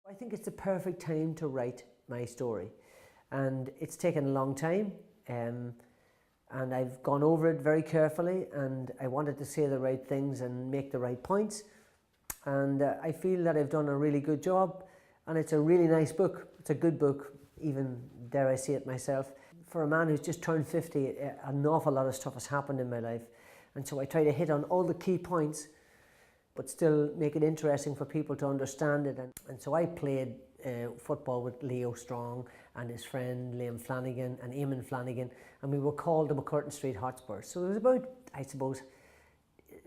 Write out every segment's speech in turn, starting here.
I think it's the perfect time to write my story, and it's taken a long time, and I've gone over it very carefully, and I wanted to say the right things and make the right points, and I feel that I've done a really good job, and it's a really nice book. It's a good book, even dare I say it myself. For a man who's just turned 50, an awful lot of stuff has happened in my life, and so I try to hit on all the key points but still make it interesting for people to understand it. And so I played football with Leo Strong and his friend Liam Flanagan and Eamon Flanagan, and we were called the McCurtain Street Hotspurs. So there was about, I suppose,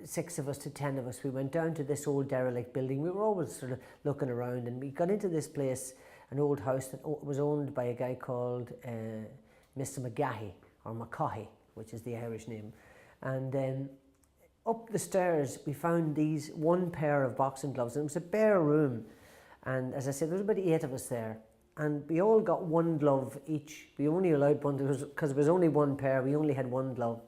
6 of us to 10 of us. We went down to this old derelict building. We were always sort of looking around, and we got into this place, an old house that was owned by a guy called Mr. McGahey, or McCaughey, which is the Irish name. And up the stairs we found these one pair of boxing gloves, and it was a bare room, and as I said, there was about 8 of us there, and we all got one glove each. We only allowed one, because it was only one pair, we only had one glove,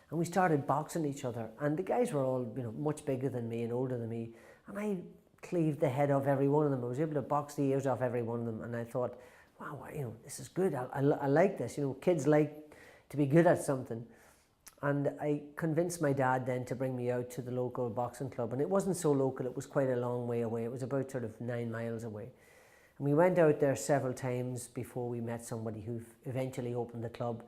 and we started boxing each other, and the guys were all, you know, much bigger than me and older than me, and I cleaved the head off every one of them. I was able to box the ears off every one of them, and I thought, wow, you know, this is good. I like this. You know, kids like to be good at something. And I convinced my dad then to bring me out to the local boxing club, and it wasn't so local, it was quite a long way away. It was about sort of 9 miles away. And we went out there several times before we met somebody who eventually opened the club,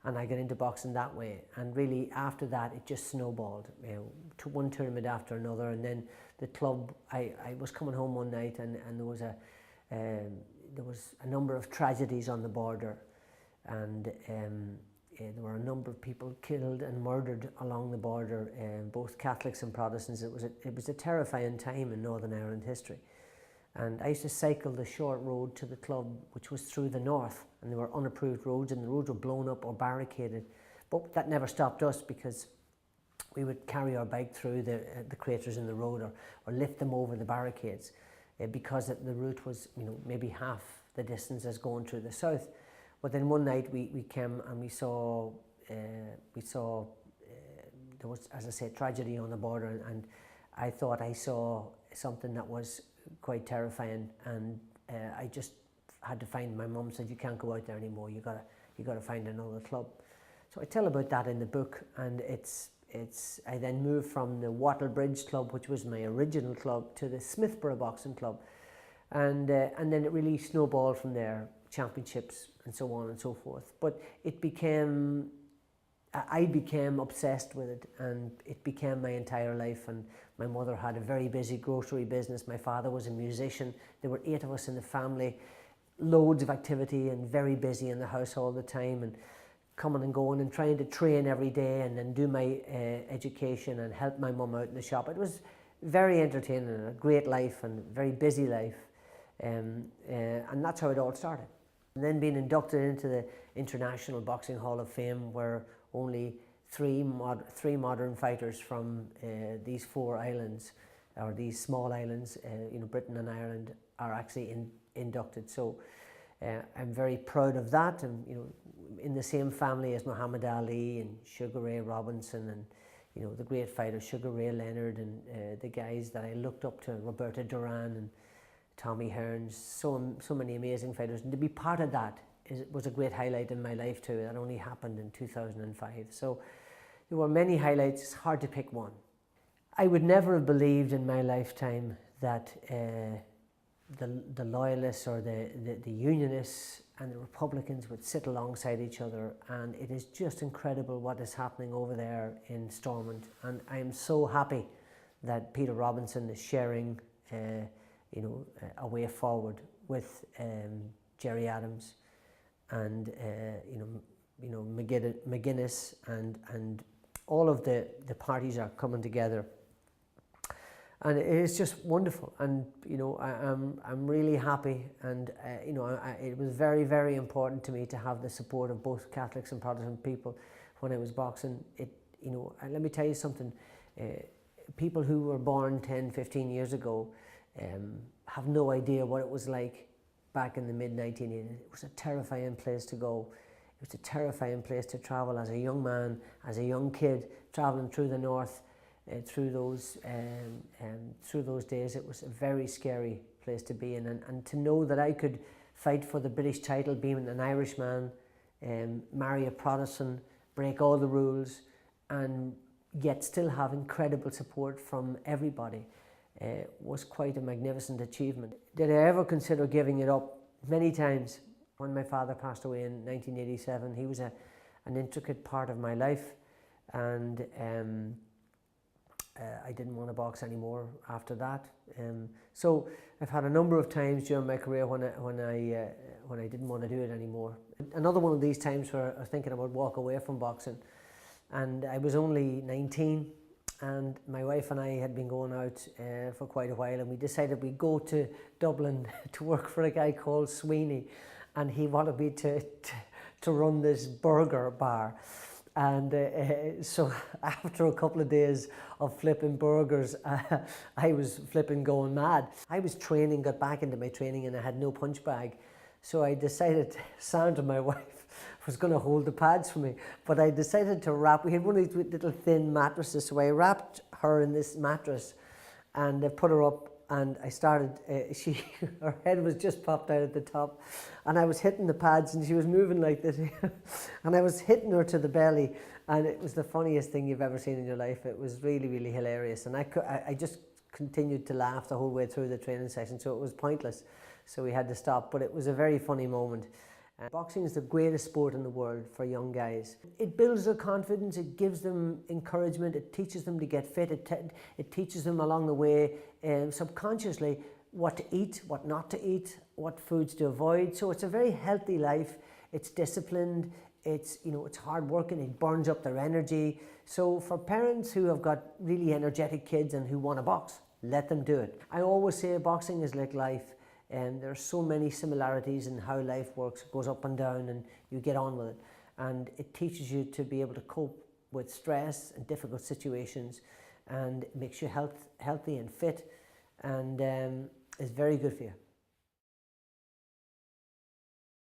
and I got into boxing that way. And really after that it just snowballed, you know, to one tournament after another. And then the club, I was coming home one night, and there was a number of tragedies on the border, and there were a number of people killed and murdered along the border, both Catholics and Protestants. It was a terrifying time in Northern Ireland history. And I used to cycle the short road to the club, which was through the north, and there were unapproved roads, and the roads were blown up or barricaded. But that never stopped us, because we would carry our bike through the craters in the road, or lift them over the barricades, because the route was, you know, maybe half the distance as going through the south. But then one night we came and we saw there was, as I said, tragedy on the border, and I thought I saw something that was quite terrifying, and I just had to find. My mum said, you can't go out there anymore, you gotta find another club. So I tell about that in the book, and I then moved from the Wattle Bridge Club, which was my original club, to the Smithborough Boxing Club, and then it really snowballed from there, championships and so on and so forth. But I became obsessed with it, and it became my entire life. And my mother had a very busy grocery business. My father was a musician. There were 8 of us in the family, loads of activity, and very busy in the house all the time, and coming and going and trying to train every day, and then do my education and help my mum out in the shop. It was very entertaining and a great life, and a very busy life, and that's how it all started. And then being inducted into the International Boxing Hall of Fame, where only three modern fighters from these 4 islands, or these small islands, you know, Britain and Ireland, are actually inducted. So I'm very proud of that. And, you know, in the same family as Muhammad Ali and Sugar Ray Robinson, and, you know, the great fighters Sugar Ray Leonard, and the guys that I looked up to, Roberto Duran and Tommy Hearns, so many amazing fighters. And to be part of that was a great highlight in my life too. That only happened in 2005. So there were many highlights. It's hard to pick one. I would never have believed in my lifetime that the loyalists or the unionists and the Republicans would sit alongside each other, and it is just incredible what is happening over there in Stormont. And I am so happy that Peter Robinson is sharing you know, a way forward with Gerry Adams, and you know McGuinness, and all of the parties are coming together, and it is just wonderful. And you know, I'm really happy, and you know, it was very, very important to me to have the support of both Catholics and Protestant people when I was boxing. You know, and let me tell you something. People who were born 10, 15 years ago have no idea what it was like back in the mid-1980s. It was a terrifying place to go. It was a terrifying place to travel as a young man, as a young kid, traveling through the north, through those days. It was a very scary place to be in, and to know that I could fight for the British title, being an Irishman, marry a Protestant, break all the rules, and yet still have incredible support from everybody, was quite a magnificent achievement. Did I ever consider giving it up? Many times. When my father passed away in 1987, he was an intricate part of my life, and I didn't want to box anymore after that. So I've had a number of times during my career when I didn't want to do it anymore. Another one of these times where I was thinking about walk away from boxing, and I was only 19, and my wife and I had been going out for quite a while, and we decided we'd go to Dublin to work for a guy called Sweeney, and he wanted me to run this burger bar. And so after a couple of days of flipping burgers, I was flipping going mad. I was training, got back into my training, and I had no punch bag. So I decided, Sandra, my wife, was going to hold the pads for me. But I decided to wrap, we had one of these little thin mattresses, so I wrapped her in this mattress and put her up, and I started, her head was just popped out at the top, and I was hitting the pads, and she was moving like this, and I was hitting her to the belly, and it was the funniest thing you've ever seen in your life. It was really, really hilarious, and I just continued to laugh the whole way through the training session, so it was pointless, so we had to stop, but it was a very funny moment. Boxing is the greatest sport in the world for young guys. It builds their confidence, it gives them encouragement, it teaches them to get fit, it teaches them along the way subconsciously what to eat, what not to eat, what foods to avoid. So it's a very healthy life, it's disciplined, it's hard working, it burns up their energy. So for parents who have got really energetic kids and who want to box, let them do it. I always say boxing is like life. And there are so many similarities in how life works. It goes up and down, and you get on with it. And it teaches you to be able to cope with stress and difficult situations, and it makes you healthy and fit, and is very good for you.